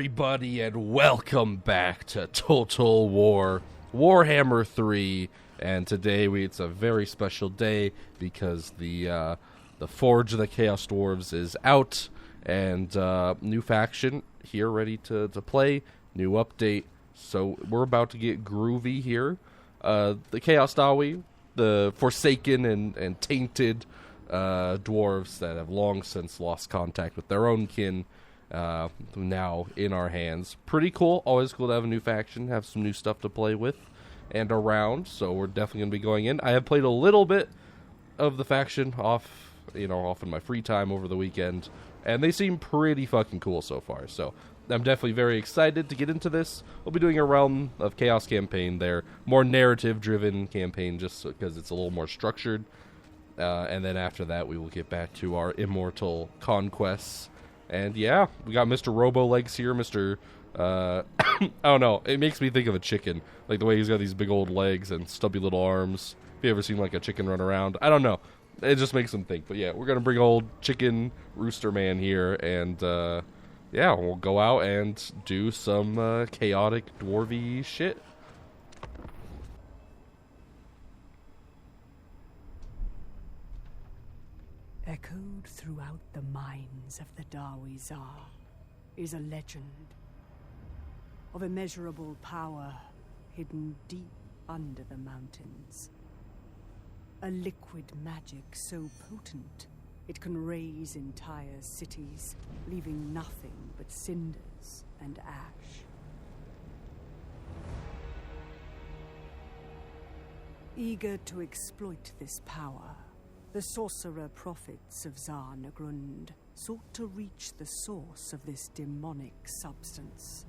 everybody, and welcome back to Total War, Warhammer 3. And today it's a very special day because the Forge of the Chaos Dwarfs is out, and new faction here ready to play, new update. So we're about to get groovy here. The Chaos Dawi, the forsaken and tainted dwarves that have long since lost contact with their own kin, now in our hands. Pretty cool. Always cool to have a new faction, have some new stuff to play with and around. So we're definitely going to be going in. I have played a little bit of the faction off in my free time over the weekend, and they seem pretty fucking cool so far. So I'm definitely very excited to get into this. We'll be doing a Realm of Chaos campaign there, more narrative-driven campaign, just because it's a little more structured. And then after that, we will get back to our immortal conquests. And yeah, we got Mr. Robo-Legs here, Mr. I don't know, it makes me think of a chicken. Like the way he's got these big old legs and stubby little arms. Have you ever seen like a chicken run around? I don't know. It just makes him think. But yeah, we're going to bring old chicken rooster man here. And yeah, we'll go out and do some chaotic dwarvy shit. Echoed throughout the minds of the Dawi Zar is a legend of immeasurable power hidden deep under the mountains. A liquid magic so potent it can raise entire cities, leaving nothing but cinders and ash. Eager to exploit this power, the sorcerer prophets of Zar-Nagrund sought to reach the source of this demonic substance.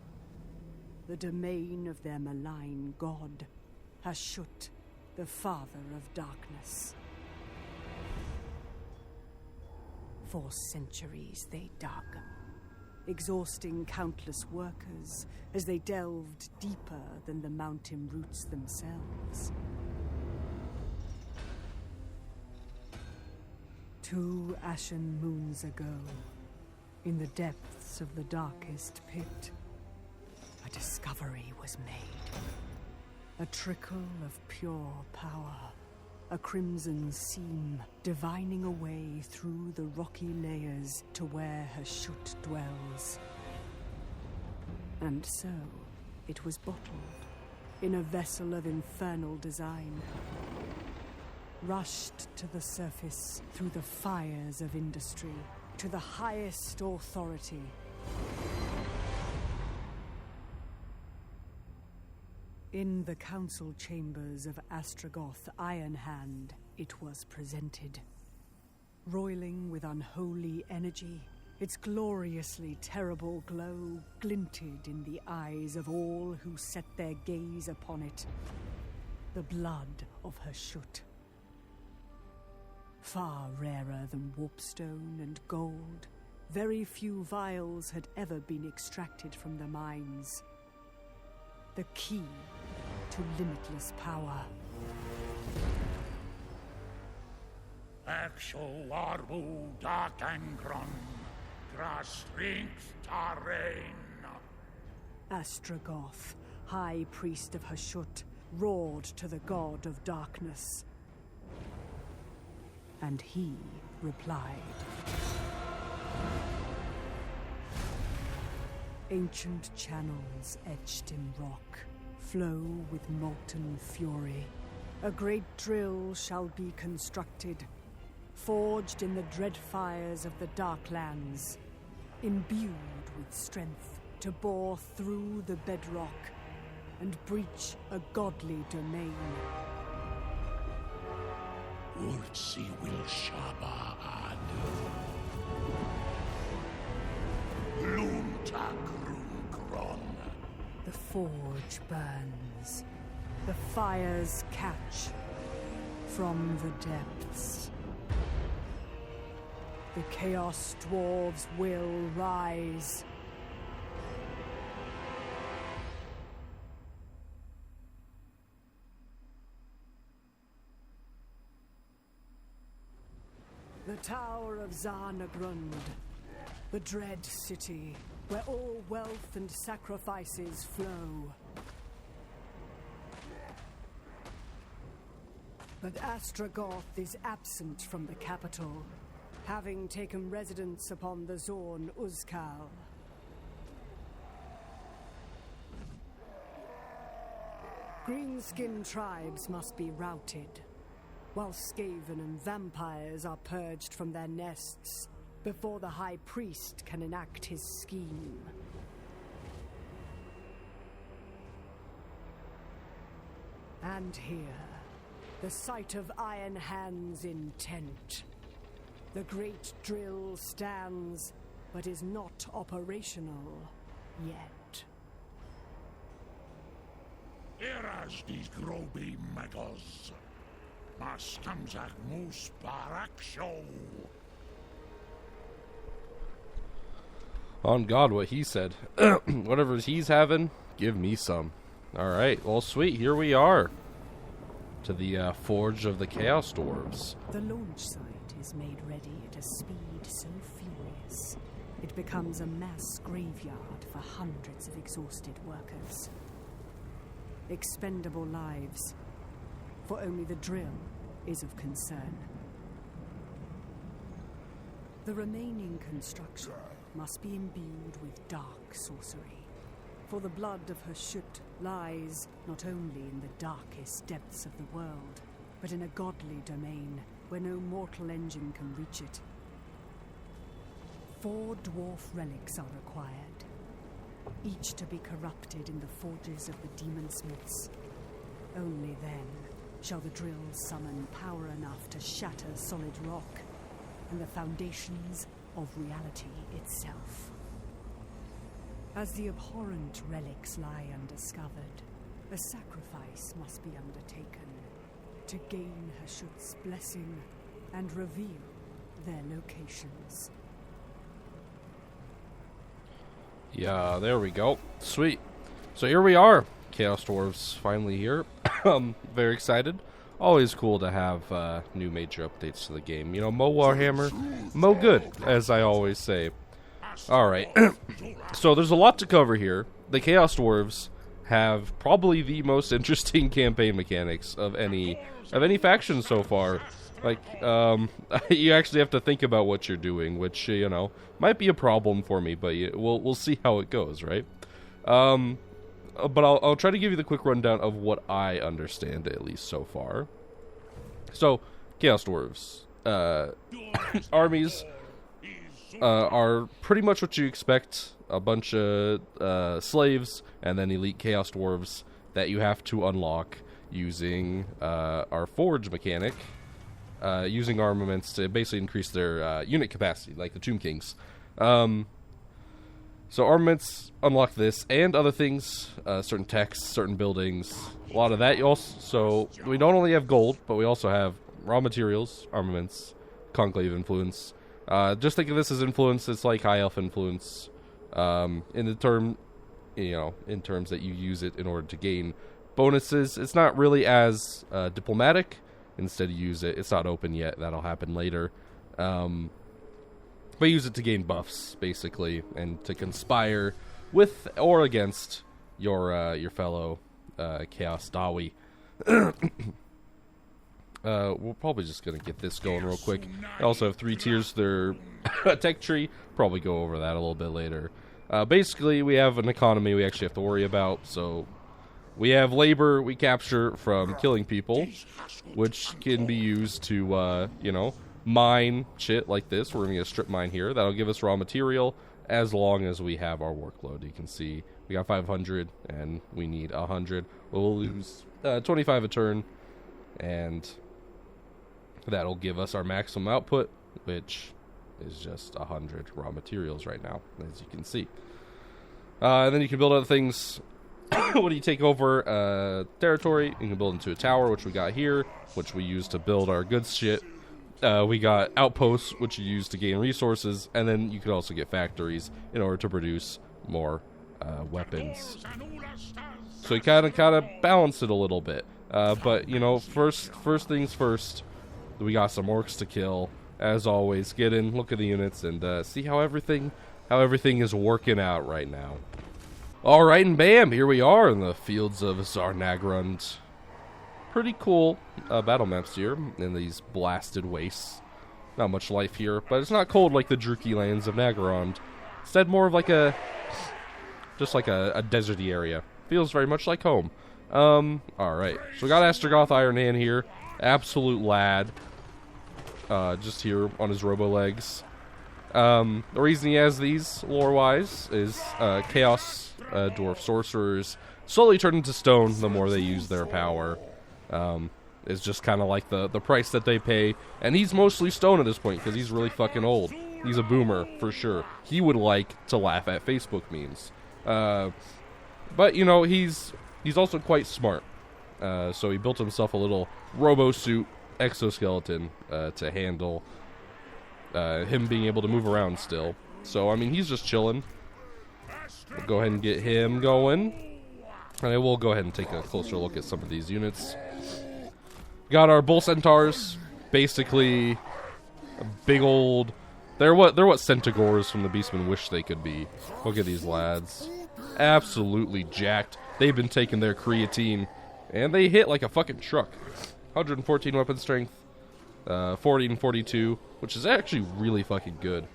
The domain of their malign god, Hashut, the father of darkness. For centuries they dug, exhausting countless workers as they delved deeper than the mountain roots themselves. 2 ashen moons ago, in the depths of the darkest pit, a discovery was made. A trickle of pure power, a crimson seam divining a way through the rocky layers to where Hashut dwells. And so, it was bottled in a vessel of infernal design, rushed to the surface through the fires of industry, to the highest authority. In the council chambers of Astragoth Ironhand, it was presented. Roiling with unholy energy, its gloriously terrible glow glinted in the eyes of all who set their gaze upon it. The blood of Hashut. Far rarer than warpstone and gold, very few vials had ever been extracted from the mines. The key to limitless power. Axel Warbu Darkangron, Gras Strength Tarain. Astragoth, High Priest of Hashut, roared to the god of darkness. And he replied. Ancient channels etched in rock flow with molten fury. A great drill shall be constructed, forged in the dread fires of the Darklands, imbued with strength to bore through the bedrock and breach a godly domain. Urtsi will Shaba Ad Lunta Grumkron. The forge burns. The fires catch from the depths. The Chaos Dwarfs will rise. The Tower of Zar-Nagrund, the dread city, where all wealth and sacrifices flow. But Astragoth is absent from the capital, having taken residence upon the Zorn Uzkal. Green-skinned tribes must be routed, while Skaven and vampires are purged from their nests before the High Priest can enact his scheme. And here, the site of Iron Hand's intent. The great drill stands, but is not operational yet. Eras these groby meadows. Mastamzak moose barak show. On God, what he said. Whatever he's having, give me some. Alright, well, sweet, here we are. To the Forge of the Chaos Dwarfs. The launch site is made ready at a speed so furious, it becomes a mass graveyard for hundreds of exhausted workers. Expendable lives, for only the drill is of concern. The remaining construction must be imbued with dark sorcery, for the blood of Hashut lies not only in the darkest depths of the world, but in a godly domain where no mortal engine can reach it. 4 dwarf relics are required, each to be corrupted in the forges of the demon smiths. Only then shall the drill summon power enough to shatter solid rock and the foundations of reality itself. As the abhorrent relics lie undiscovered, a sacrifice must be undertaken to gain Hashut's blessing and reveal their locations. Yeah, there we go. Sweet. So here we are. Chaos Dwarfs finally here. Very excited. Always cool to have new major updates to the game. You know, mo Warhammer, mo good, as I always say. Alright, so there's a lot to cover here. The Chaos Dwarves have probably the most interesting campaign mechanics of any faction so far. Like, you actually have to think about what you're doing, which, you know, might be a problem for me, but we'll see how it goes, right? But I'll try to give you the quick rundown of what I understand, at least so far. So, Chaos Dwarves. Armies are pretty much what you expect. A bunch of slaves, and then elite Chaos Dwarves that you have to unlock using our Forge mechanic. Using armaments to basically increase their unit capacity, like the Tomb Kings. So armaments unlock this and other things, certain texts, certain buildings, a lot of that. So we don't only have gold, but we also have raw materials, armaments, conclave influence. Just think of this as influence. It's like high elf influence, in the term, in terms that you use it in order to gain bonuses. It's not really as diplomatic. Instead, use it. It's not open yet. That'll happen later. But use it to gain buffs, basically, and to conspire with or against your fellow Chaos Dawi. We're probably just going to get this going real quick. I also have 3 tiers. They're tech tree. Probably go over that a little bit later. Basically, we have an economy we actually have to worry about. So we have labor we capture from killing people, which can be used to, mine shit like this. We're going to get a strip mine here. That'll give us raw material as long as we have our workload. You can see we got 500 and we need 100. We'll lose 25 a turn, and that'll give us our maximum output, which is just 100 raw materials right now, as you can see. And then you can build other things. When you take over territory, you can build into a tower, which we got here, which we use to build our goods shit. We got outposts, which you use to gain resources, and then you could also get factories in order to produce more weapons. So you kind of balance it a little bit. But, first things first, we got some orcs to kill. As always, get in, look at the units, and see how everything how everything is working out right now. Alright, and bam, here we are in the fields of Zarnagrund. Pretty cool battle maps here in these blasted wastes. Not much life here, but it's not cold like the Druki lands of Nagrand. Instead, more of like just like a deserty area. Feels very much like home. Alright, so we got Astragoth Iron Hand here. Absolute lad. Just here on his robo-legs. The reason he has these, lore-wise, is Chaos Dwarf sorcerers slowly turn into stone the more they use their power. It's just kind of like the price that they pay. And he's mostly stone at this point, because he's really fucking old. He's a boomer, for sure. He would like to laugh at Facebook memes. But, you know, he's also quite smart. So he built himself a little robo-suit exoskeleton to handle him being able to move around still. So, I mean, he's just chilling. We'll go ahead and get him going. And I will go ahead and take a closer look at some of these units. Got our bull centaurs. Basically, a big old... They're what Centaurs from the Beastmen wish they could be. Look at these lads. Absolutely jacked. They've been taking their creatine, and they hit like a fucking truck. 114 weapon strength, 40 and 42, which is actually really fucking good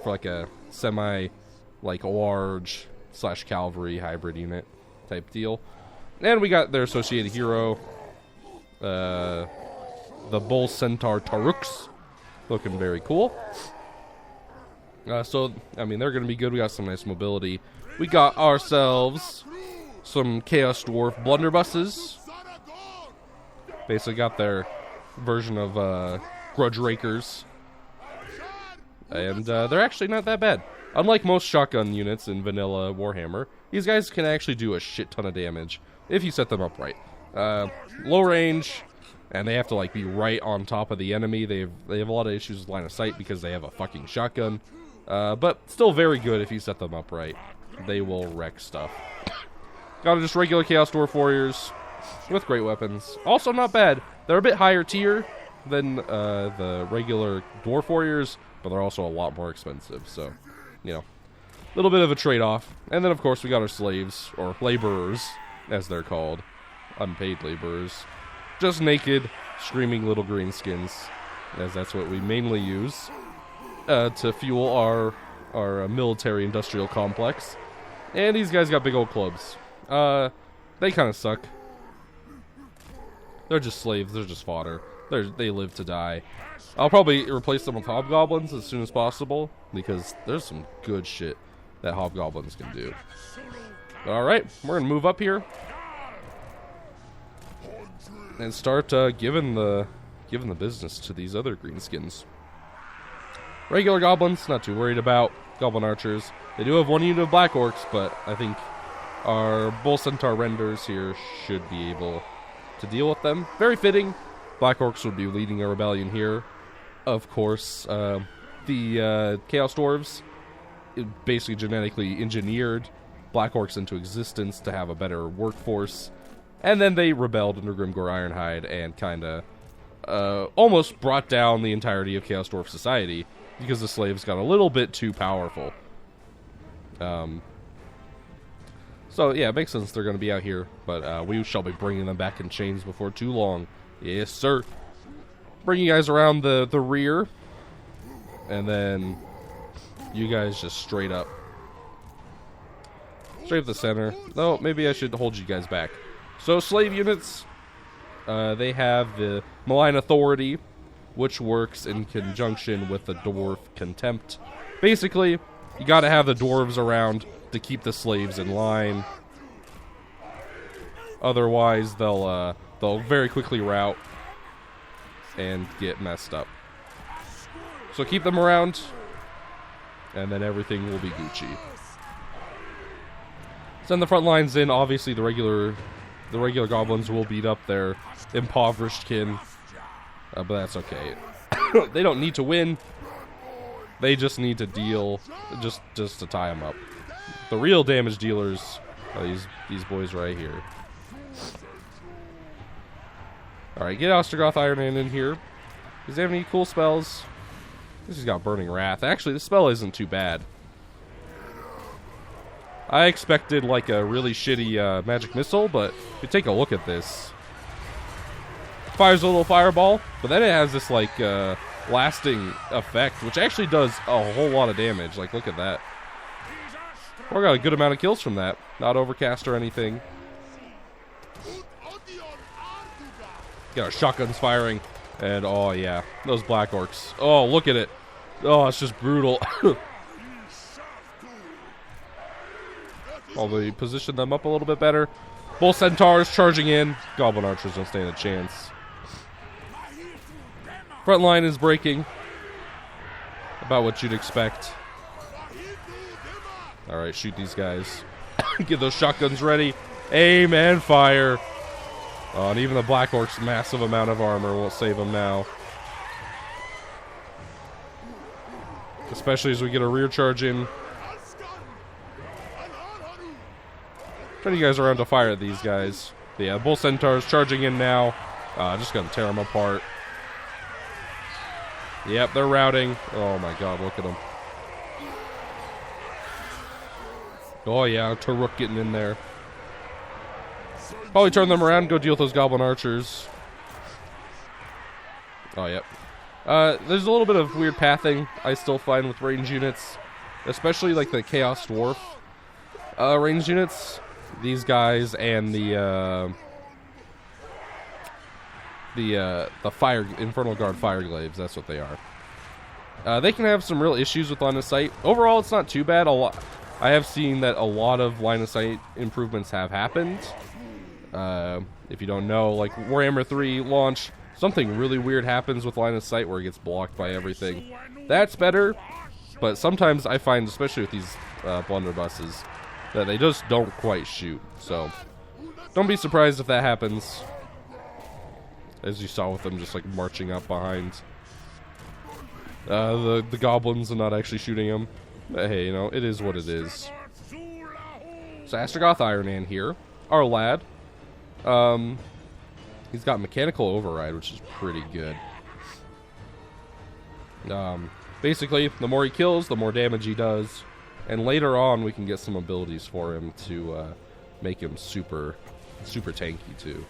for like a semi, like large / cavalry hybrid unit type deal. And we got their associated hero, the bull centaur Taruks, looking very cool. So, I mean, they're going to be good. We got some nice mobility. We got ourselves some Chaos Dwarf blunderbusses. Basically got their version of Grudge Rakers. And they're actually not that bad. Unlike most shotgun units in vanilla Warhammer, these guys can actually do a shit ton of damage if you set them up right. Low range, and they have to like be right on top of the enemy. They have a lot of issues with line of sight because they have a fucking shotgun. But still very good if you set them up right. They will wreck stuff. Got just regular Chaos Dwarf warriors with great weapons. Also not bad. They're a bit higher tier than the regular dwarf warriors, but they're also a lot more expensive. So, you know, a little bit of a trade-off. And then, of course, we got our slaves, or laborers, as they're called. Unpaid laborers. Just naked, screaming little greenskins, as that's what we mainly use to fuel our military-industrial complex. And these guys got big old clubs. They kind of suck. They're just slaves. They're just fodder. They live to die. I'll probably replace them with hobgoblins as soon as possible, because there's some good shit that hobgoblins can do. Alright, we're going to move up here and start giving the business to these other greenskins. Regular goblins, not too worried about. Goblin archers. They do have one unit of black orcs, but I think our bull centaur renders here should be able to deal with them. Very fitting. Black orcs would be leading a rebellion here. Of course, the Chaos Dwarves basically genetically engineered black orcs into existence to have a better workforce. And then they rebelled under Grimgor Ironhide and kind of almost brought down the entirety of Chaos Dwarf society because the slaves got a little bit too powerful. So, yeah, it makes sense they're going to be out here, but we shall be bringing them back in chains before too long. Yes, sir. Bring you guys around the rear, and then you guys just straight up the center. No, maybe I should hold you guys back. So, slave units, they have the Malign Authority, which works in conjunction with the Dwarf Contempt. Basically, you gotta have the dwarves around to keep the slaves in line. Otherwise, they'll very quickly rout and get messed up. So keep them around, and then everything will be Gucci. Send the front lines in. Obviously, the regular goblins will beat up their impoverished kin, but that's okay. They don't need to win. They just need to deal, just to tie them up. The real damage dealers are these boys right here. Alright, get Ostrogoth Iron Man in here. Does he have any cool spells? This has got Burning Wrath. Actually, this spell isn't too bad. I expected like a really shitty magic missile, but if you take a look at this, fires a little fireball, but then it has this like lasting effect, which actually does a whole lot of damage. Like, look at that. We got a good amount of kills from that. Not overcast or anything. Got our shotguns firing, and oh yeah, those black orcs. Oh, look at it. Oh, it's just brutal. Although you position them up a little bit better. Bull centaurs charging in. Goblin archers don't stand a chance. Front line is breaking. About what you'd expect. Alright, shoot these guys. Get those shotguns ready. Aim and fire. Oh, and even the Black Orc's massive amount of armor won't save them now. Especially as we get a rear charge in. Turn you guys around to fire at these guys. But yeah, Bull Centaurs charging in now. Just gonna tear them apart. Yep, they're routing. Oh my god, look at them. Oh yeah, Taruk getting in there. Probably turn them around, go deal with those Goblin Archers. Oh, yep. There's a little bit of weird pathing I still find with range units. Especially like the Chaos Dwarf range units. These guys and the fire Infernal Guard Fireglaves, that's what they are. They can have some real issues with line of sight. Overall, it's not too bad. I have seen that a lot of line of sight improvements have happened. If you don't know, like Warhammer 3 launch, something really weird happens with line of sight where it gets blocked by everything. That's better, but sometimes I find, especially with these blunderbusses, that they just don't quite shoot. So don't be surprised if that happens, as you saw with them just like marching up behind the goblins and not actually shooting them. But hey, you know, it is what it is. So Astragoth Ironman here, our lad. He's got mechanical override, which is pretty good. Basically, the more he kills, the more damage he does. And later on, we can get some abilities for him to make him super tanky too.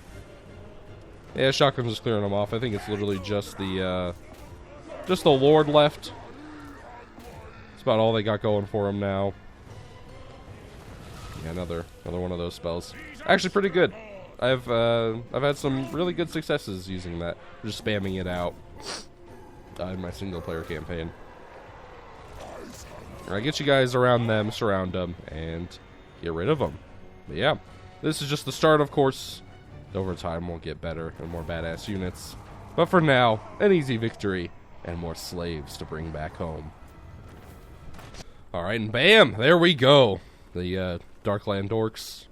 Yeah, shotgun's just clearing him off. I think it's literally just the Lord left. That's about all they got going for him now. Yeah, another one of those spells. Actually, pretty good. I've had some really good successes using that. Just spamming it out in my single player campaign. Alright, get you guys around them, surround them, and get rid of them. But yeah, this is just the start, of course. Over time, we'll get better and more badass units. But for now, an easy victory and more slaves to bring back home. Alright, and bam! There we go. The Darkland Orcs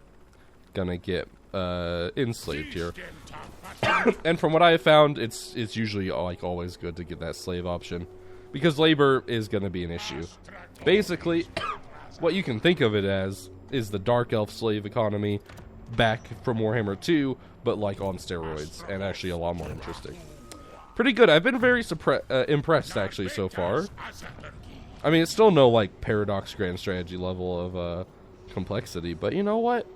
gonna get enslaved here. And from what I have found, it's usually like always good to get that slave option, because labor is going to be an issue. Basically, what you can think of it as is the Dark Elf slave economy back from Warhammer 2, but like on steroids, and actually a lot more interesting. Pretty good. I've been very impressed actually so far. I mean, it's still no like Paradox Grand Strategy level of complexity, but you know what?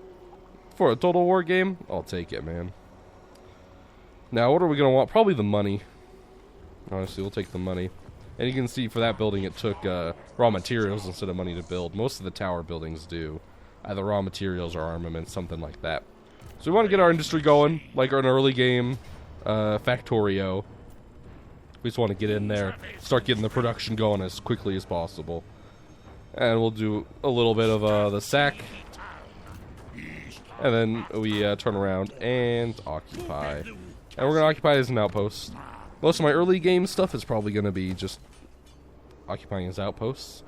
For a Total War game, I'll take it, man. Now, what are we going to want? Probably the money. Honestly, we'll take the money. And you can see for that building, it took raw materials instead of money to build. Most of the tower buildings do. Either raw materials or armaments, something like that. So we want to get our industry going, like an early game Factorio. We just want to get in there, start getting the production going as quickly as possible. And we'll do a little bit of the sack. And then we turn around and occupy. And we're going to occupy as an outpost. Most of my early game stuff is probably going to be just occupying as outposts,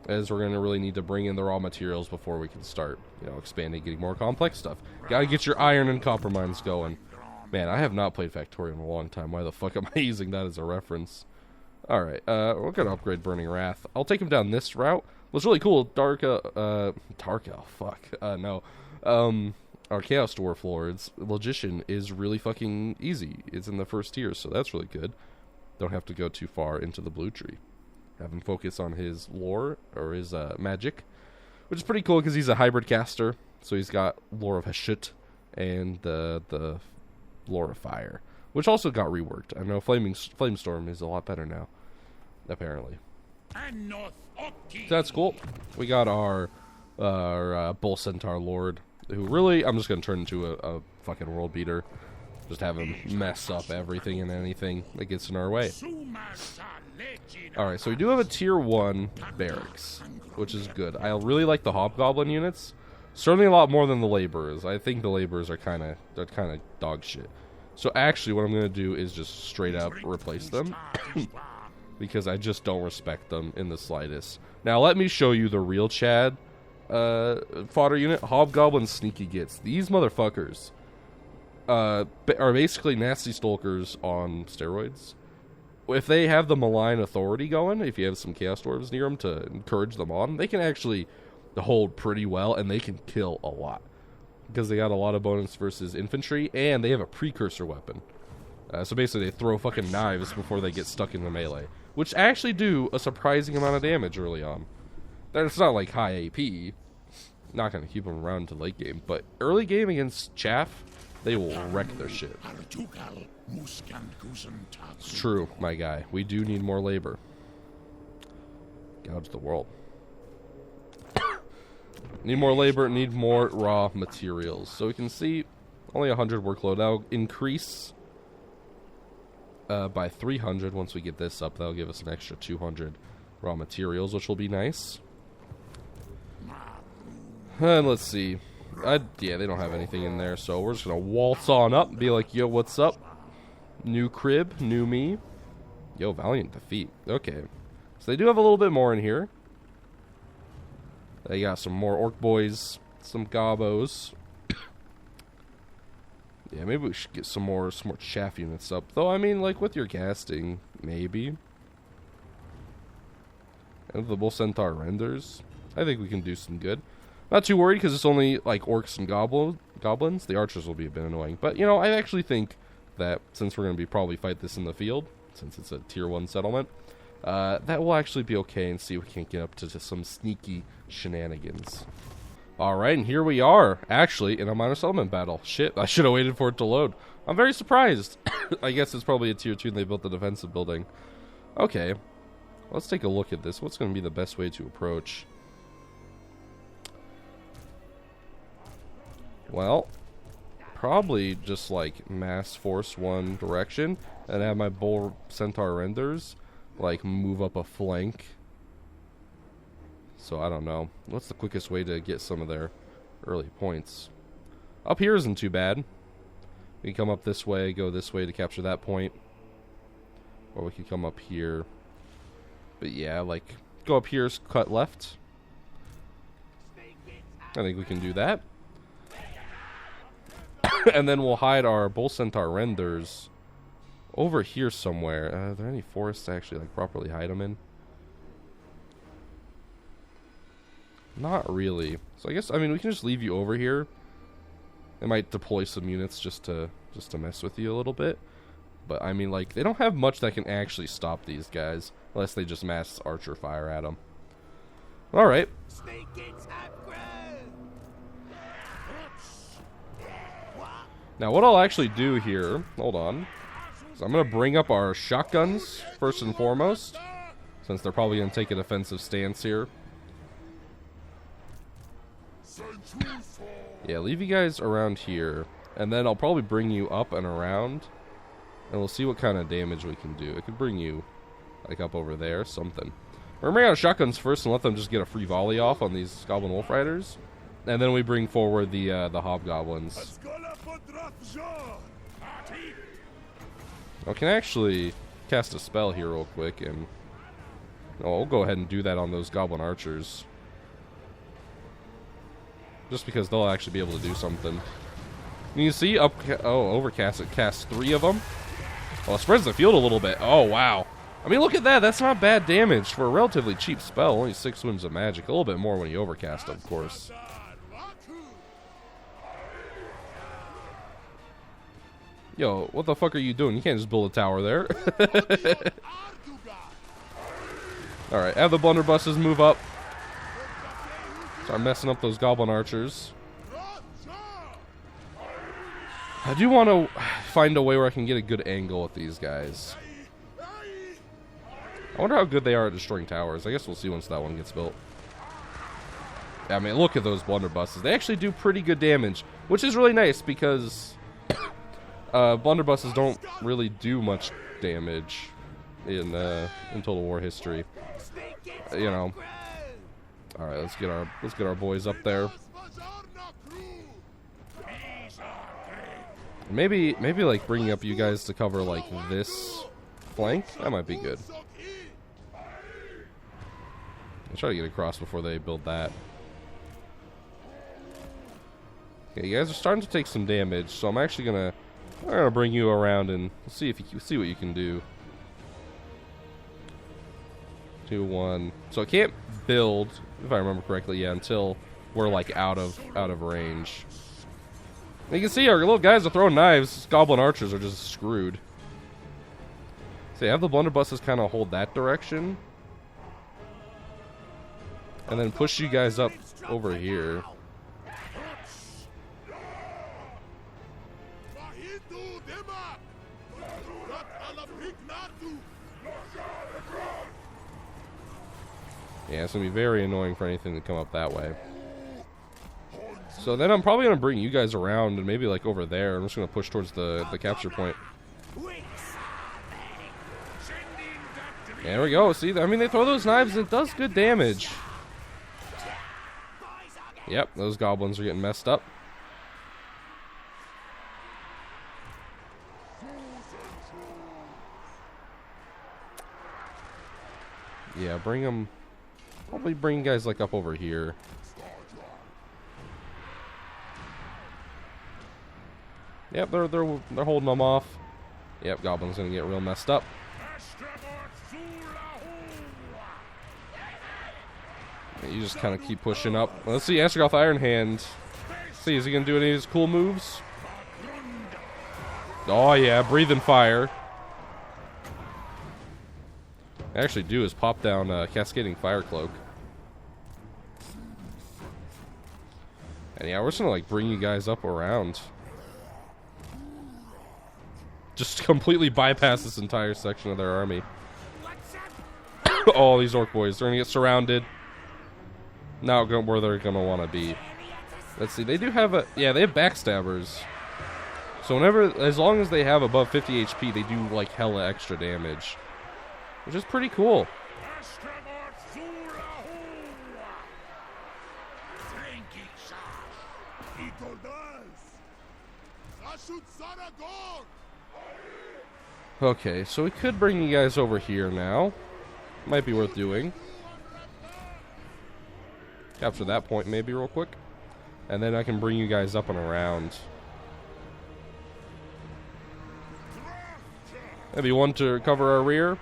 as we're going to really need to bring in the raw materials before we can start, you know, expanding, getting more complex stuff. Gotta get your iron and copper mines going. Man, I have not played Factorio in a long time. Why the fuck am I using that as a reference? Alright, we're going to upgrade Burning Wrath. I'll take him down this route. What's really cool, Dark Elf, fuck, no. Our Chaos Dwarf Lord's Logician is really fucking easy. It's in the first tier, so that's really good. Don't have to go too far into the blue tree. Have him focus on his lore, or his magic, which is pretty cool because he's a hybrid caster. So he's got Lore of Hashut and the Lore of Fire, which also got reworked. I know Flamestorm is a lot better now, apparently. So that's cool. We got our Bull Centaur Lord, who really, I'm just going to turn into a fucking world beater. Just have him mess up everything and anything that gets in our way. Alright, so we do have a tier 1 barracks, which is good. I really like the Hobgoblin units. Certainly a lot more than the Laborers. I think the Laborers are kind of dog shit. So actually what I'm going to do is just straight up replace them. Because I just don't respect them in the slightest. Now let me show you the real Chad fodder unit. Hobgoblin Sneaky Gits. These motherfuckers are basically nasty stalkers on steroids. If they have the malign authority going, if you have some Chaos Dwarfs near them to encourage them on, they can actually hold pretty well, and they can kill a lot. Because they got a lot of bonus versus infantry, and they have a precursor weapon. So basically they throw fucking knives before they get stuck in the melee, which actually do a surprising amount of damage early on. It's not like high AP. Not going to keep them around to late game, but early game against Chaff, they will wreck their shit. It's true, my guy. We do need more labor. Gouge the world. Need more labor, need more raw materials. So we can see only 100 workload. That'll increase by 300 once we get this up. That'll give us an extra 200 raw materials, which will be nice. And let's see. Yeah, they don't have anything in there, so we're just going to waltz on up and be like, yo, what's up? New crib, new me. Yo, Valiant Defeat. Okay. So they do have a little bit more in here. They got some more Orc Boys, some Gobos. Yeah, maybe we should get some more chaff units up. Though, I mean, like, with your casting, maybe. And the Bull Centaur renders, I think we can do some good. Not too worried, because it's only, like, Orcs and Goblins. The Archers will be a bit annoying. But, you know, I actually think that since we're going to be probably fight this in the field, since it's a tier 1 settlement, that will actually be okay, and see if we can't get up to some sneaky shenanigans. Alright, and here we are, actually, in a minor settlement battle. Shit, I should have waited for it to load. I'm very surprised. I guess it's probably a tier 2 and they built the defensive building. Okay, let's take a look at this. What's going to be the best way to approach? Well, probably just like mass force one direction and have my Bull Centaur renders like move up a flank. So I don't know. What's the quickest way to get some of their early points? Up here isn't too bad. We can come up this way, go this way to capture that point. Or we could come up here. But yeah, like, go up here, cut left. I think we can do that. And then we'll hide our Bull Centaur renders over here somewhere. Are there any forests to actually like properly hide them in? Not really. So I guess, I mean, we can just leave you over here. They might deploy some units just to mess with you a little bit. But I mean, like, they don't have much that can actually stop these guys unless they just mass archer fire at them. All right. Now, what I'll actually do here, hold on, is I'm going to bring up our shotguns first and foremost, since they're probably going to take a defensive stance here. Yeah, leave you guys around here, and then I'll probably bring you up and around, and we'll see what kind of damage we can do. It could bring you, like, up over there, something. We're going to bring out shotguns first and let them just get a free volley off on these Goblin Wolf Riders, and then we bring forward the Hobgoblins. I can actually cast a spell here real quick, and I'll go ahead and do that on those Goblin Archers. Just because they'll actually be able to do something. You can see overcast, it casts 3 of them. Well, it spreads the field a little bit. Oh, wow. I mean, look at that. That's not bad damage for a relatively cheap spell. Only 6 wounds of magic. A little bit more when you overcast, of course. Yo, what the fuck are you doing? You can't just build a tower there. Alright, have the blunderbusses move up. Start messing up those goblin archers. I do want to find a way where I can get a good angle at these guys. I wonder how good they are at destroying towers. I guess we'll see once that one gets built. I mean, look at those blunderbusses. They actually do pretty good damage, which is really nice because blunderbusses don't really do much damage in Total War history. You know. All right, let's get our boys up there. Maybe like bringing up you guys to cover like this flank. That might be good. I'll try to get across before they build that. Okay, you guys are starting to take some damage, so I'm actually gonna bring you around and see if you see what you can do. 2, 1. So I can't build, if I remember correctly, yeah, until we're like out of range. And you can see our little guys are throwing knives. Goblin archers are just screwed. So have the blunderbusses kind of hold that direction, and then push you guys up over here. Yeah, it's going to be very annoying for anything to come up that way. So then I'm probably going to bring you guys around and maybe like over there. I'm just going to push towards the capture point. There we go. See, I mean, they throw those knives and it does good damage. Yep, those goblins are getting messed up. Yeah, bring them. Probably bring guys like up over here. Yep, they're holding them off. Yep, goblins gonna get real messed up. You just kind of keep pushing up. Let's see, Astragoth Iron Hand. See, is he gonna do any of his cool moves? Oh yeah, breathing fire. Actually do is pop down Cascading Fire Cloak. And yeah, we're just gonna like bring you guys up around. Just completely bypass this entire section of their army. Oh, these orc boys, they're gonna get surrounded. Not where they're gonna want to be. Let's see, they do have they have backstabbers. So as long as they have above 50 HP, they do like hella extra damage. Which is pretty cool. Okay, so we could bring you guys over here now. Might be worth doing. Capture that point maybe real quick. And then I can bring you guys up and around. Maybe one to cover our rear.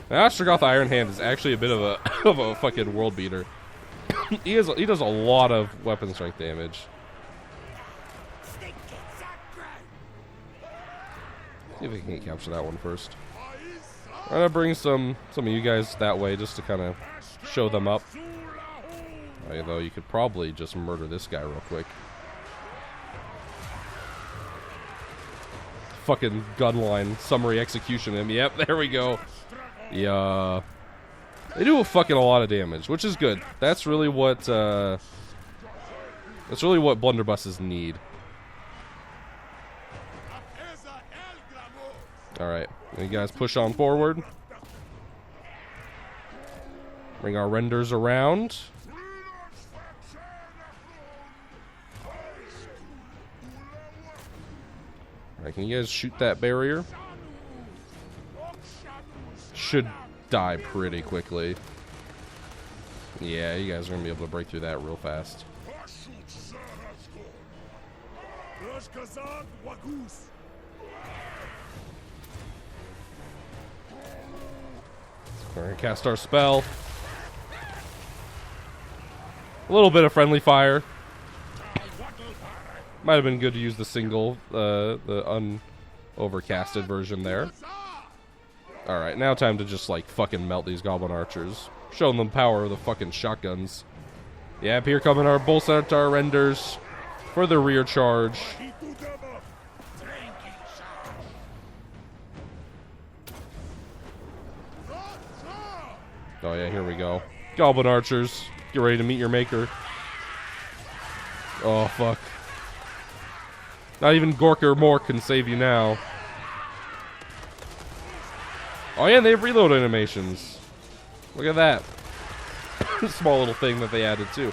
Now, Astragoth Iron Hand is actually a bit of a of a fucking world beater. He does a lot of weapon strength damage. See if we can capture that one first. I'm gonna bring some of you guys that way just to kind of show them up. Although you could probably just murder this guy real quick. Fucking gunline summary execution him. Yep, there we go. Yeah, they do fucking a lot of damage, which is good. That's really what blunderbusses need. All right, you guys push on forward. Bring our renders around. All right, can you guys shoot that barrier? Should die pretty quickly. Yeah, you guys are gonna be able to break through that real fast. We're gonna cast our spell. A little bit of friendly fire. Might have been good to use the single, the unovercasted version there. Alright, now time to just, like, fucking melt these goblin archers. Show them the power of the fucking shotguns. Yep, here coming our Bull Centaur renders for the rear charge. Oh yeah, here we go. Goblin archers, get ready to meet your maker. Oh, fuck. Not even Gork or Mork can save you now. Oh yeah, and they have reload animations. Look at that. Small little thing that they added too.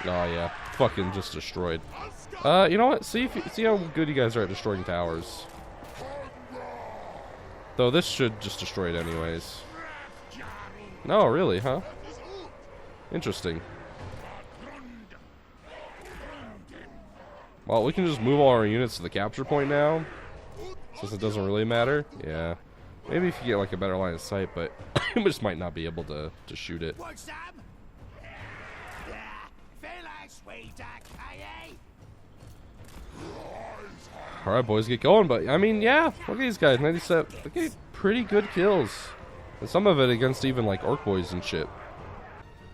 Oh yeah, fucking just destroyed. You know what? See how good you guys are at destroying towers. Though this should just destroy it anyways. No, really, huh? Interesting. Well, we can just move all our units to the capture point now, since it doesn't really matter. Yeah. Maybe if you get like a better line of sight, but we just might not be able to shoot it. Alright, boys, get going. But, I mean, yeah, look at these guys. 97. Look at pretty good kills. And some of it against even, like, Orc Boys and shit.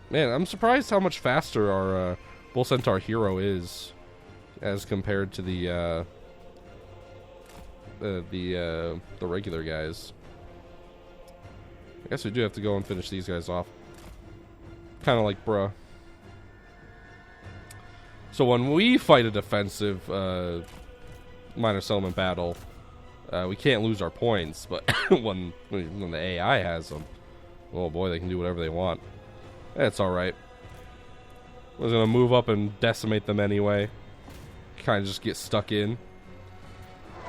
Man, I'm surprised how much faster our Bull Centaur hero is as compared to the regular guys. I guess we do have to go and finish these guys off. Kind of like, bruh. So when we fight a defensive minor settlement battle, we can't lose our points. But when the AI has them, oh boy, they can do whatever they want. That's alright. We're gonna move up and decimate them anyway. Kind of just get stuck in.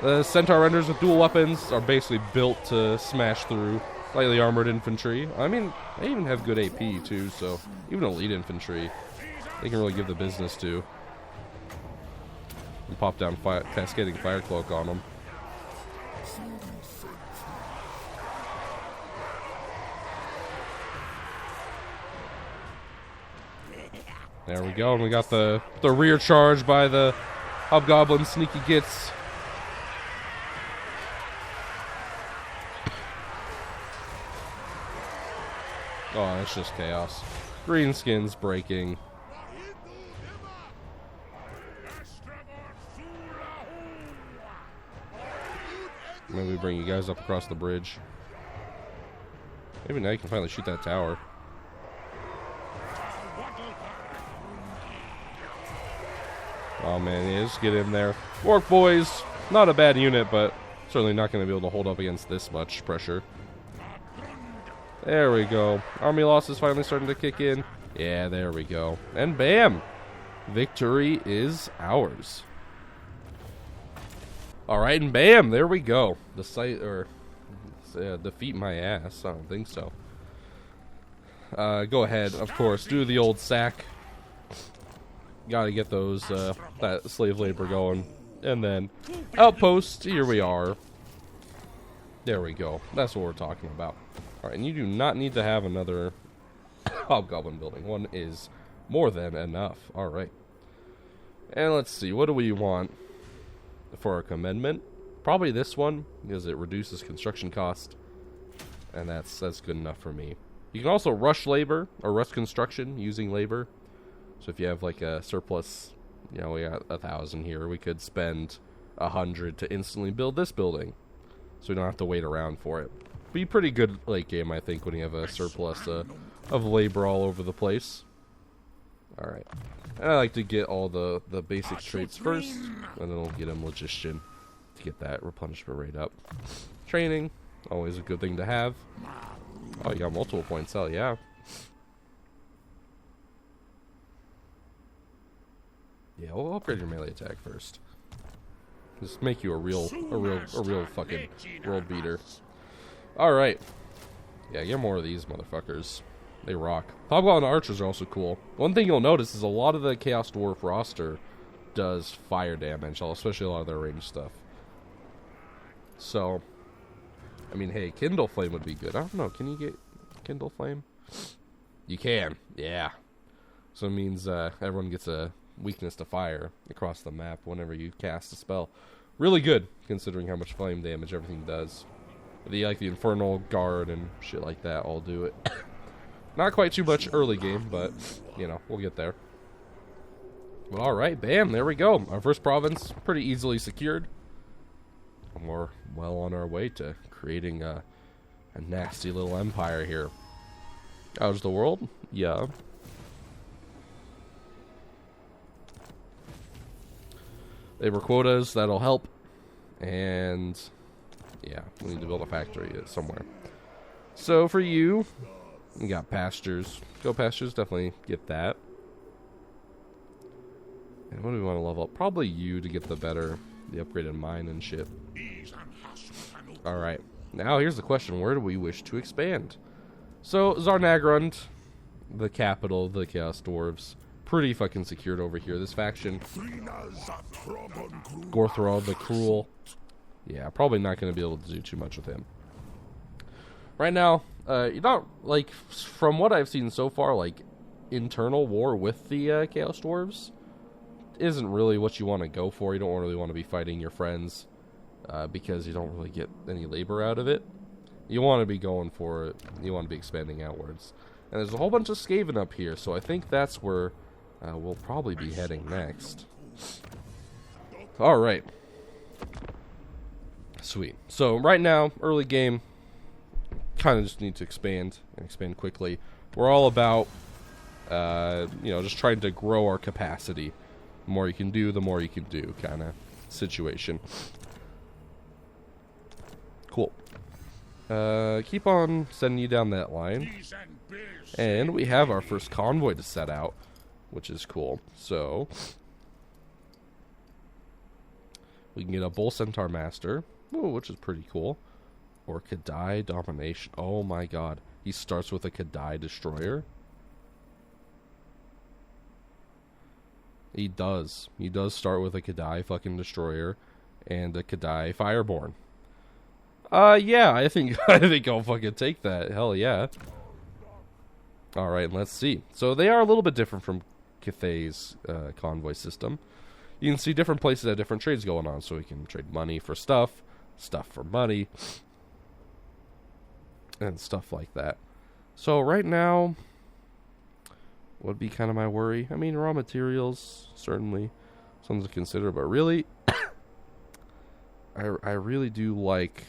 The Centaur renders with dual weapons are basically built to smash through lightly armored infantry. I mean, they even have good AP too, so even elite infantry, they can really give the business to. And pop down cascading fire cloak on them. There we go, and we got the rear charge by the Hobgoblin Sneaky Gits. Oh, that's just chaos. Greenskins breaking. Maybe bring you guys up across the bridge. Maybe now you can finally shoot that tower. Oh man, yeah, just get in there. Orc Boys, not a bad unit, but certainly not going to be able to hold up against this much pressure. There we go. Army loss is finally starting to kick in. Yeah, there we go. And bam! Victory is ours. Alright, and bam! There we go. The site, or defeat my ass. I don't think so. Go ahead, of course. Do the old sack. Gotta get those, that slave labor going. And then, outpost, here we are. There we go. That's what we're talking about. Alright, and you do not need to have another Hobgoblin building. One is more than enough. Alright. And let's see, what do we want for our commandment? Probably this one, because it reduces construction cost. And that's good enough for me. You can also rush labor, or rush construction using labor. So if you have like a surplus, you know, we got 1,000 here, we could spend 100 to instantly build this building. So we don't have to wait around for it. Be pretty good late game, I think, when you have a surplus of labor all over the place. Alright. And I like to get all the basic traits first, and then we'll get him Logician to get that replenishment rate up. Training, always a good thing to have. Oh, you got multiple points, hell yeah. Yeah, we'll upgrade your melee attack first. Just make you a real fucking world beater. Alright. Yeah, get more of these motherfuckers. They rock. Hobgoblin archers are also cool. One thing you'll notice is a lot of the Chaos Dwarf roster does fire damage, especially a lot of their ranged stuff. So, I mean, hey, Kindle Flame would be good. I don't know, can you get Kindle Flame? You can, yeah. So it means everyone gets a weakness to fire across the map whenever you cast a spell. Really good, considering how much flame damage everything does. the Infernal Guard and shit like that all do it. Not quite too much early game, but, you know, we'll get there. Well, alright, bam, there we go. Our first province, pretty easily secured. And we're well on our way to creating a nasty little empire here. How's the world? Yeah. Labor quotas, that'll help. And, yeah, we need to build a factory somewhere. So, for you, we got pastures. Go pastures, definitely get that. And what do we want to level up? Probably you to get the upgraded mine and shit. Alright, now here's the question. Where do we wish to expand? So, Zarnagrund, the capital of the Chaos Dwarfs, pretty fucking secured over here. This faction, Gorthrod the Cruel, yeah, probably not going to be able to do too much with him. Right now, you're not, like, from what I've seen so far, like, internal war with the Chaos Dwarves isn't really what you want to go for. You don't really want to be fighting your friends because you don't really get any labor out of it. You want to be going for it. You want to be expanding outwards. And there's a whole bunch of Skaven up here, so I think that's where we'll probably be heading next. Alright. Sweet. So right now, early game, kind of just need to expand, and expand quickly. We're all about, you know, just trying to grow our capacity. The more you can do, the more you can do, kind of situation. Cool. Keep on sending you down that line. And we have our first convoy to set out, which is cool. So, we can get a Bull Centaur Master, which is pretty cool. Or Kadai Domination. Oh my god. He starts with a Kadai Destroyer. He does. He does start with a Kadai fucking Destroyer and a Kadai Fireborn. Yeah, I think I'll fucking take that. Hell yeah. Alright, let's see. So they are a little bit different from Cathay's convoy system. You can see different places have different trades going on. So we can trade money for stuff, stuff for money, and stuff like that. So right now would be kind of my worry. I mean, raw materials, certainly something to consider, but really, I really do like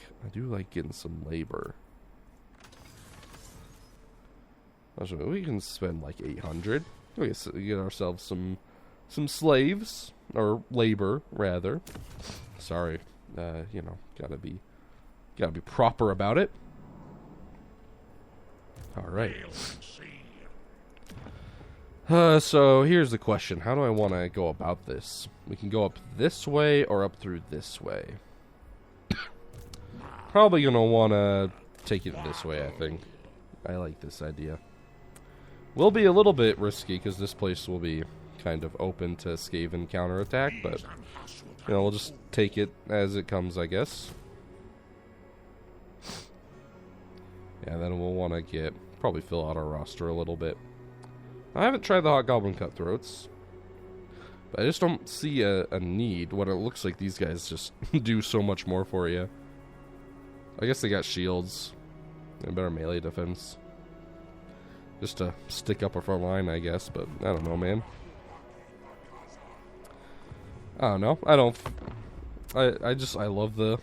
getting some labor. We can spend like 800. We can get ourselves some slaves, or labor rather. Sorry, you know, gotta be proper about it. All right. So here's the question: how do I want to go about this? We can go up this way or up through this way. Probably gonna want to take it this way, I think. I like this idea. Will be a little bit risky because this place will be kind of open to Skaven counterattack, but you know, we'll just take it as it comes, I guess. Yeah, then we'll want to probably fill out our roster a little bit. I haven't tried the Hobgoblin Cutthroats, but I just don't see a need when it looks like these guys just do so much more for you. I guess they got shields and better melee defense. Just to stick up a front line, I guess, but I don't know, man. I don't know. I love the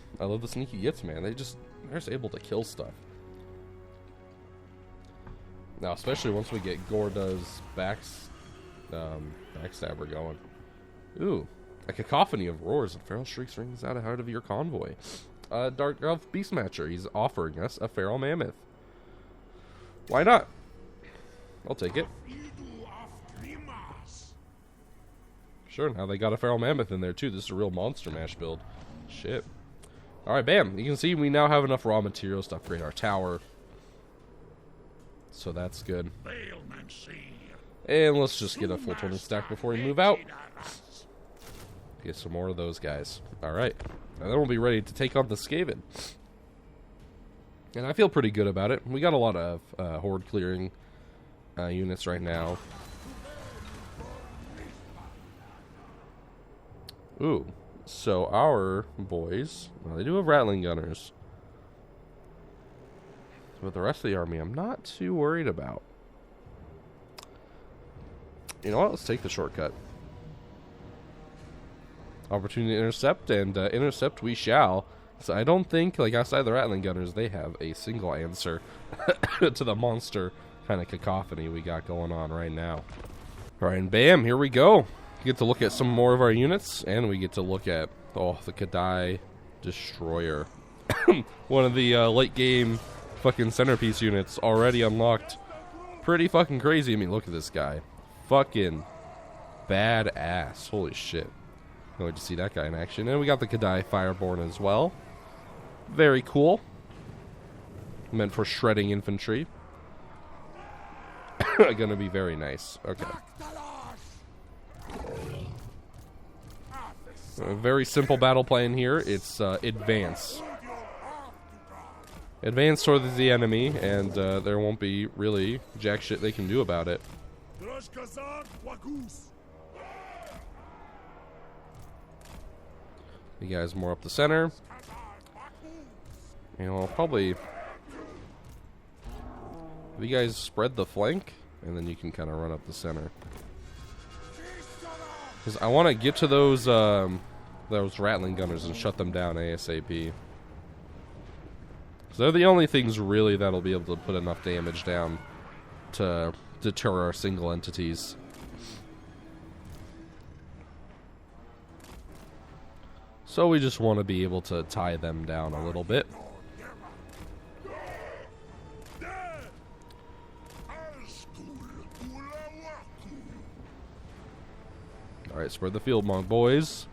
sneaky gets, man. They're just able to kill stuff. Now, especially once we get Gorda's backstabber going. Ooh, a cacophony of roars and feral shrieks rings out ahead of your convoy. Dark Elf Beastmatcher. He's offering us a feral mammoth. Why not? I'll take it. Sure, now they got a feral mammoth in there too. This is a real monster mash build. Shit. Alright, bam. You can see we now have enough raw materials to upgrade our tower. So that's good. And let's just get a full 20 stack before we move out. Get some more of those guys. Alright. And then we'll be ready to take on the Skaven. And I feel pretty good about it. We got a lot of horde clearing units right now. Ooh. So our boys, well, they do have rattling gunners. But the rest of the army, I'm not too worried about. You know what? Let's take the shortcut. Opportunity to intercept, and intercept we shall. So I don't think, like, outside the Rattling Gunners, they have a single answer to the monster kind of cacophony we got going on right now. Alright, and bam, here we go. We get to look at some more of our units, and we get to look at, oh, the Kadai Destroyer. One of the late game fucking centerpiece units already unlocked. Pretty fucking crazy. I mean, look at this guy. Fucking badass. Holy shit. Can't wait to see that guy in action. And we got the Kadai Fireborn as well. Very cool. Meant for shredding infantry. Gonna be very nice. Okay. A very simple battle plan here. It's advance. Advance towards the enemy, and there won't be really jack shit they can do about it. You guys more up the center. You know, I'll probably... If you guys spread the flank, and then you can kind of run up the center. Because I want to get to those Rattling Gunners and shut them down ASAP. So they're the only things really that'll be able to put enough damage down to deter our single entities. So we just want to be able to tie them down a little bit. Alright, spread the field, monk boys.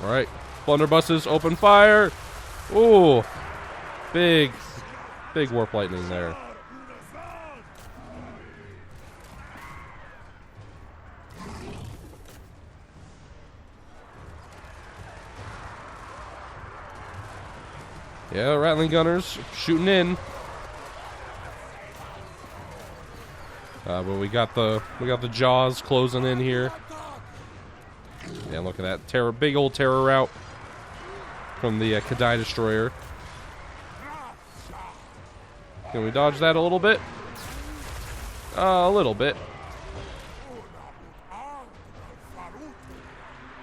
Alright, blunderbusses, open fire. Ooh, big warp lightning there. Yeah, Rattling Gunners shooting in. But we got the jaws closing in here. Yeah, look at that big old terror route from the Kadai Destroyer. Can we dodge that a little bit? A little bit.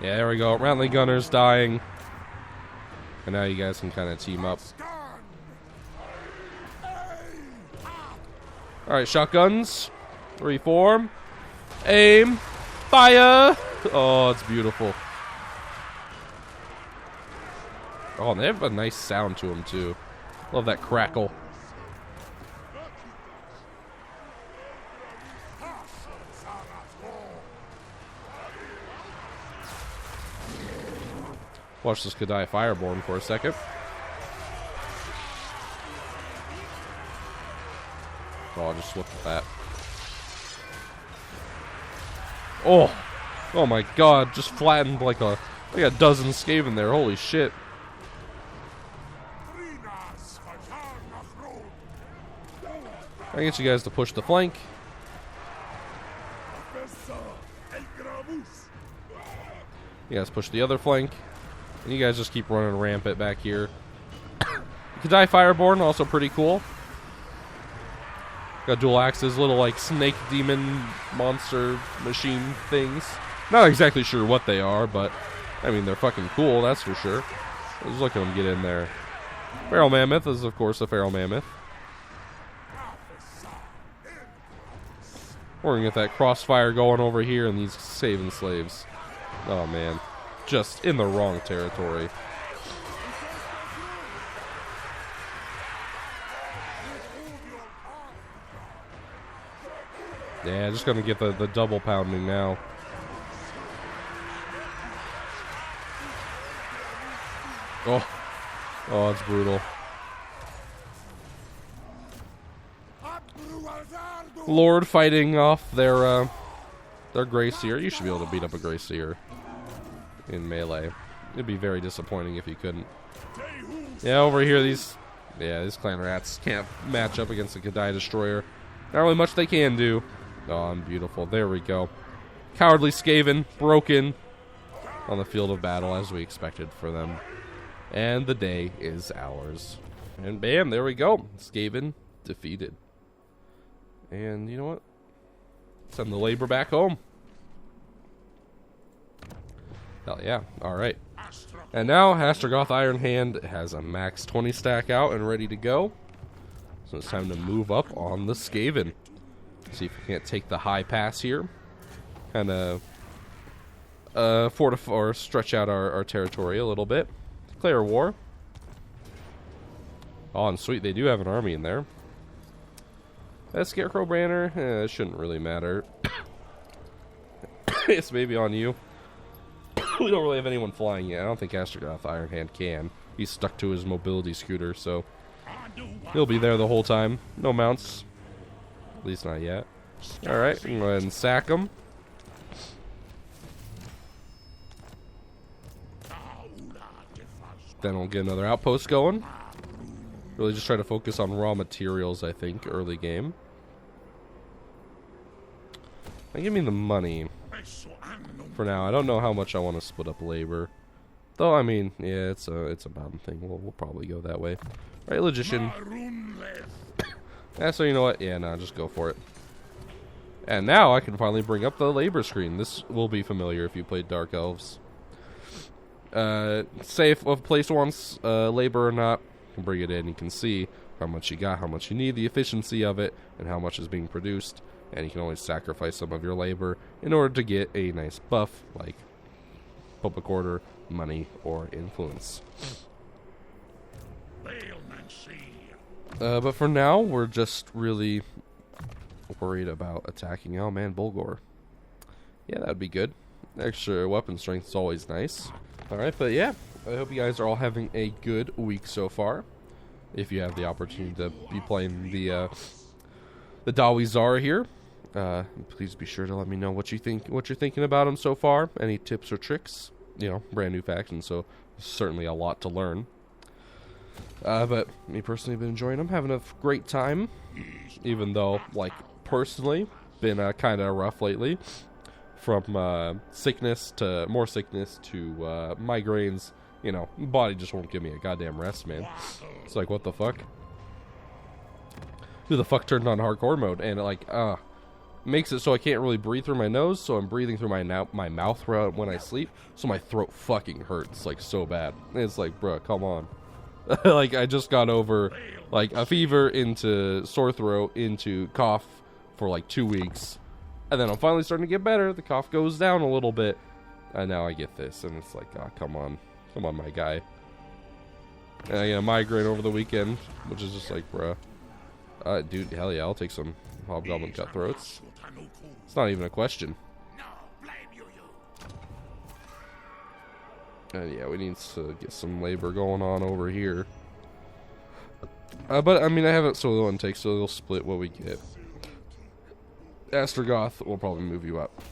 Yeah, there we go. Rattling Gunners dying. And now you guys can kind of team up. Alright, shotguns. Reform. Aim. Fire! Oh, it's beautiful. Oh, and they have a nice sound to them, too. Love that crackle. Watch this Kadai Fireborn for a second. Oh, just look at that. Oh! Oh my god, just flattened like a dozen Skaven there. Holy shit. I get you guys to push the flank. You guys push the other flank. And you guys just keep running rampant back here. Kadai Fireborn, also pretty cool. Got dual axes, little like snake demon monster machine things. Not exactly sure what they are, but I mean they're fucking cool, that's for sure. Let's look at them get in there. Feral Mammoth is of course a Feral Mammoth. We're gonna get that crossfire going over here and these saving slaves. Oh man. Just in the wrong territory. Yeah, just gonna get the double pounding now. Oh, it's brutal. Lord fighting off their Grey Seer. You should be able to beat up a Grey Seer in melee. It'd be very disappointing if you couldn't. Yeah, over here these clan rats can't match up against the Kadai Destroyer. Not really much they can do. Oh, beautiful. There we go. Cowardly Skaven, broken on the field of battle as we expected for them. And the day is ours. And bam, there we go. Skaven defeated. And you know what? Send the labor back home. Hell yeah. Alright. And now Hastrogoth Ironhand has a max 20 stack out and ready to go. So it's time to move up on the Skaven. See if we can't take the high pass here. Kind of fortify or stretch out our territory a little bit. Declare war. Oh, and sweet, they do have an army in there. That Scarecrow banner, it shouldn't really matter. It's maybe on you. We don't really have anyone flying yet. I don't think Hastrogoth Ironhand can. He's stuck to his mobility scooter, so he'll be there the whole time. No mounts. At least not yet. Alright, go ahead and sack him. Then we'll get another outpost going. Really just try to focus on raw materials, I think, early game. Now give me the money. For now, I don't know how much I want to split up labor. Though, I mean, yeah, it's a bad thing. We'll probably go that way. Right, Logician. Yeah, so you know what? Yeah, no, just go for it. And now I can finally bring up the labor screen. This will be familiar if you played Dark Elves. Say if a place wants labor or not, you can bring it in. You can see how much you got, how much you need, the efficiency of it, and how much is being produced. And you can always sacrifice some of your labor in order to get a nice buff, like public order, money, or influence. But for now, we're just really worried about attacking. Oh man, Bulgor. Yeah, that would be good. Extra weapon strength is always nice. Alright, but yeah, I hope you guys are all having a good week so far. If you have the opportunity to be playing the Dawi Zara here. Please be sure to let me know what you're thinking about him so far. Any tips or tricks? You know, brand new faction, so certainly a lot to learn. But me personally, been enjoying him, having a great time. Even though, like, personally, been kind of rough lately. From more sickness to migraines. You know, body just won't give me a goddamn rest, man. It's like, what the fuck? Who the fuck turned on hardcore mode? And it makes it so I can't really breathe through my nose, so I'm breathing through my mouth when I sleep, so my throat fucking hurts, like, so bad. And it's like, bruh, come on. Like, I just got over, like, a fever into sore throat into cough for, like, 2 weeks. And then I'm finally starting to get better. The cough goes down a little bit. And now I get this, and it's like, oh, come on. Come on, my guy. And I get a migraine over the weekend, which is just like, bruh. Dude, hell yeah, I'll take some Hobgoblin Cutthroats. It's not even a question. And yeah, we need to get some labor going on over here. But, I mean, I haven't solo intake, so they'll split what we get. Astrogoth will probably move you up.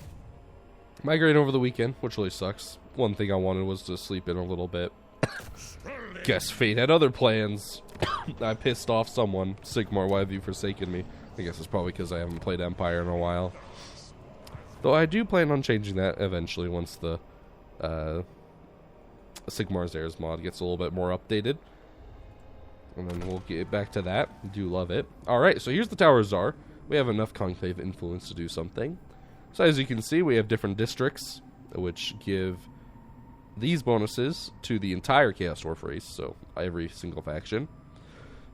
Migraine over the weekend, which really sucks. One thing I wanted was to sleep in a little bit. Guess fate had other plans. I pissed off someone. Sigmar, why have you forsaken me? I guess it's probably because I haven't played Empire in a while. Though I do plan on changing that eventually once the Sigmar's Heirs mod gets a little bit more updated. And then we'll get back to that. I do love it. Alright, so here's the Tower Czar. We have enough Conclave influence to do something. So as you can see, we have different districts, which give these bonuses to the entire Chaos Dwarf race, so every single faction.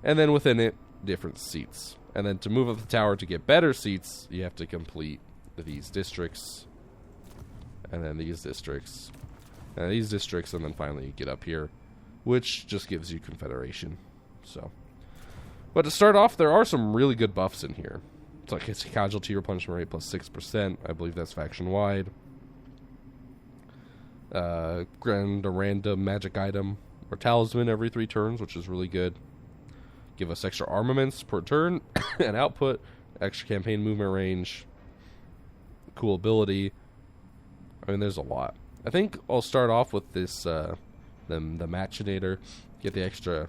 And then within it, different seats. And then to move up the tower to get better seats, you have to complete these districts. And then these districts. And these districts, and then finally you get up here, which just gives you Confederation. So, but to start off, there are some really good buffs in here. It's like it's casualty or punishment rate plus 6%. I believe that's faction wide. Grant a random magic item or talisman every 3 turns, which is really good. Give us extra armaments per turn and output, extra campaign movement range, cool ability. I mean, there's a lot. I think I'll start off with this, the Machinator, get the extra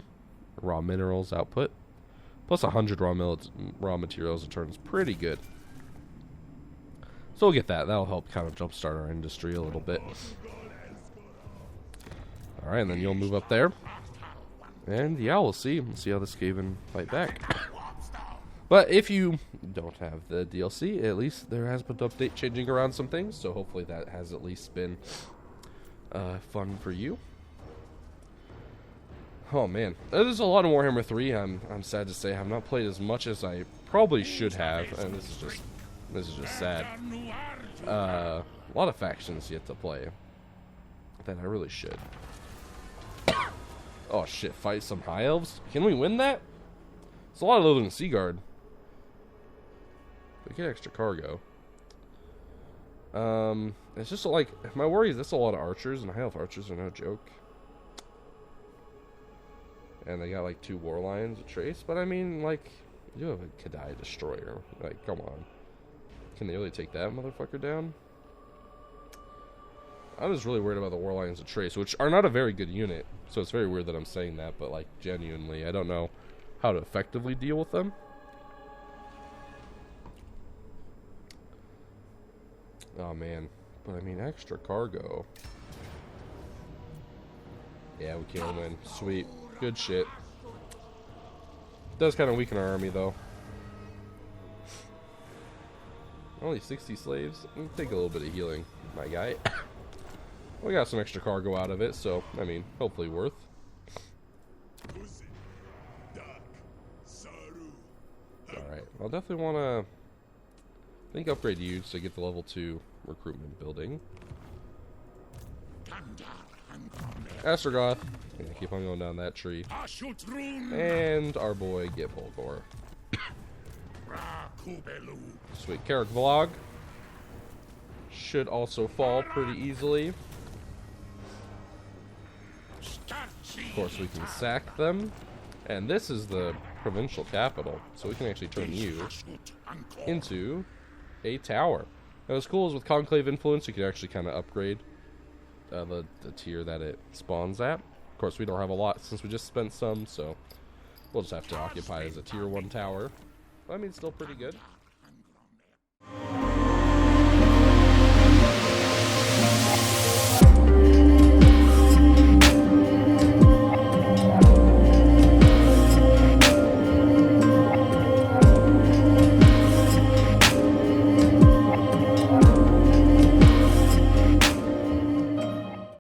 raw minerals output. Plus 100 raw materials a turn is pretty good. So we'll get that. That'll help kind of jumpstart our industry a little bit. Alright, and then you'll move up there. And yeah, we'll see. We'll see how this Skaven fight back. But if you don't have the DLC, at least there has been an update changing around some things. So hopefully that has at least been fun for you. Oh man, there's a lot of Warhammer 3. I'm sad to say I have not played as much as I probably should have, and this is just sad. A lot of factions yet to play that I really should. Oh shit, fight some high elves? Can we win that? It's a lot of loading in Seaguard. We get extra cargo. It's just like, my worry is that's a lot of archers, and high elf archers are no joke. And they got like 2 war lions, a trace, but I mean, like, you have a Kadai destroyer. Like, come on. Can they really take that motherfucker down? I was really worried about the war lions, a trace, which are not a very good unit. So it's very weird that I'm saying that, but like, genuinely, I don't know how to effectively deal with them. Oh man, but I mean, extra cargo. Yeah, we can win. Sweet. Good shit. Does kind of weaken our army, though. Only 60 slaves. We'll take a little bit of healing, my guy. We got some extra cargo out of it, so, I mean, hopefully worth. Alright, I'll definitely want to, I think, upgrade you to get the level 2 recruitment building. Astrogoth. Yeah, keep on going down that tree. And our boy get Volgor. Sweet. Carrick Vlog should also fall pretty easily. Of course, we can sack them. And this is the provincial capital, so we can actually turn you into a tower. Now, what's cool is with Conclave Influence, you can actually kind of upgrade the tier that it spawns at. Of course, we don't have a lot since we just spent some, so we'll just have to occupy as a tier 1 tower. But I mean, still pretty good.